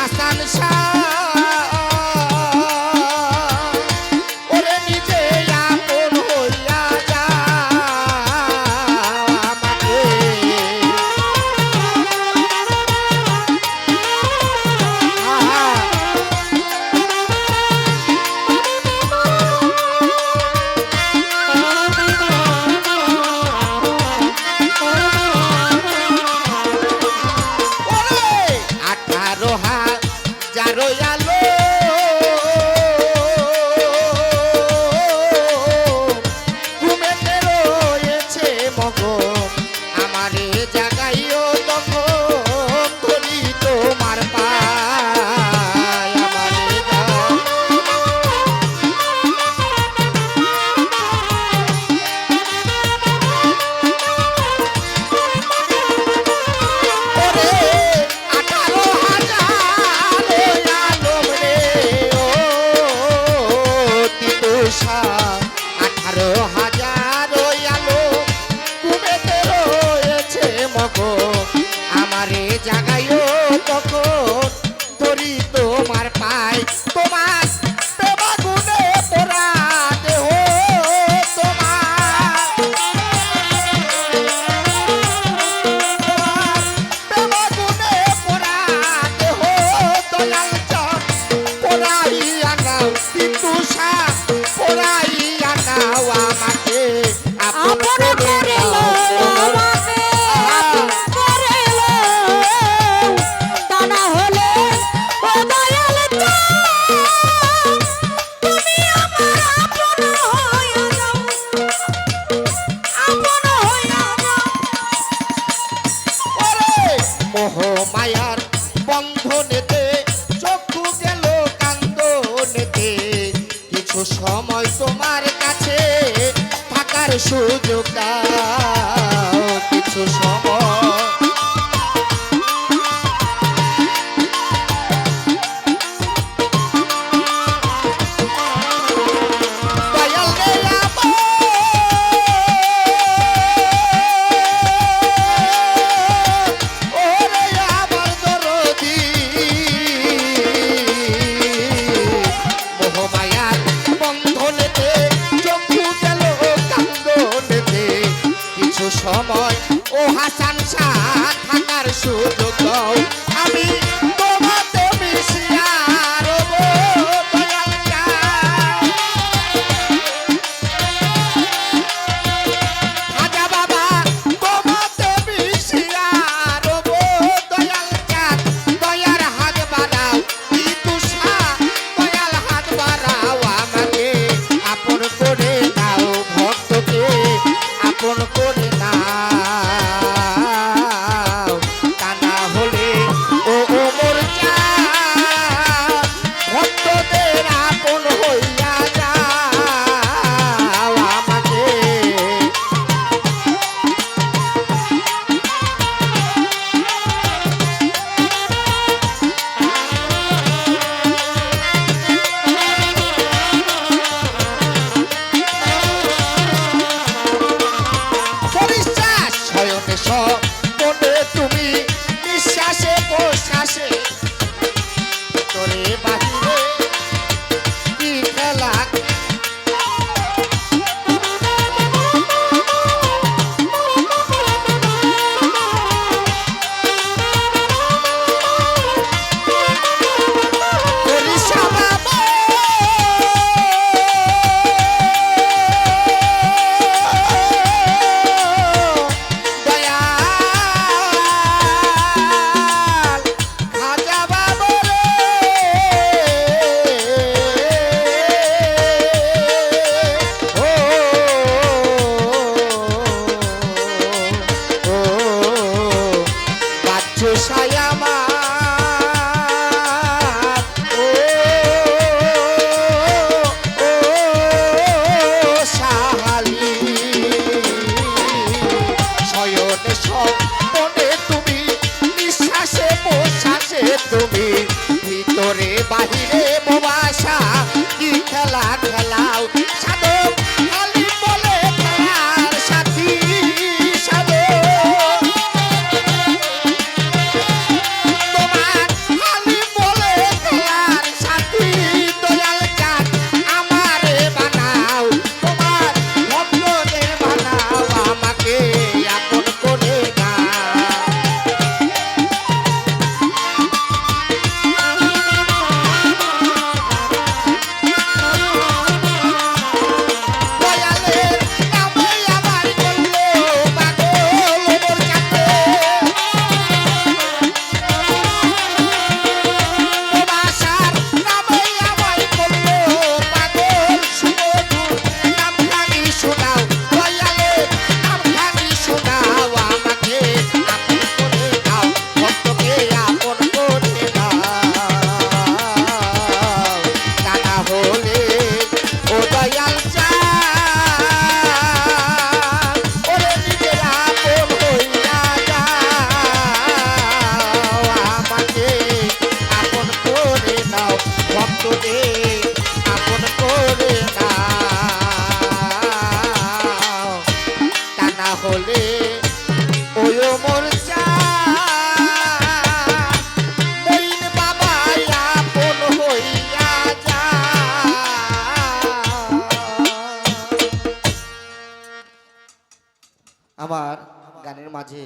হাসান শাহ ওরে নিজে আপন হইয়া যা আমাকে আমারে জাগাইও তখন ধরি তোমার পাই তোমার প্রেমাগুনে পোড়া দেহ তোমার প্রেমাগুনে পোড়া দেহ দয়াল চক পোড়াইয়া নাও কিন্তু পোড়াইয়া নাও আমাকে আপন করে মায়ার বন্ধনেতে চক্ষু গেল কান্দনেতে কিছু সময় তোমার কাছে থাকার সুযোগ দাও কিছু সময় সময় ও হাসান শাহ থাকার সুযোগ দাও আমি তোমাতে মিশিয়া রব দয়াল খাজা বাবা তোমাতে মিশিয়া রব দয়াল চাঁদ দয়ার হাত বাড়াও তুষা দয়াল হাত বাড়াও আমাকে আপন করে নাও ভক্তকে আপন করে মনে তুমি নিঃশ্বাসে প্রশ্বাসে ভিতরে বাহিরে কি খেলা তুমি ভিতরে বাহিরে মবাসা কি খেলা খেলাও সাধক খালি বলে খেলার সাথী সাধক তোমার খালি বলে হলে ওই মোর মইন বাবা আপন হইয়া যা। আমার গানের মাঝে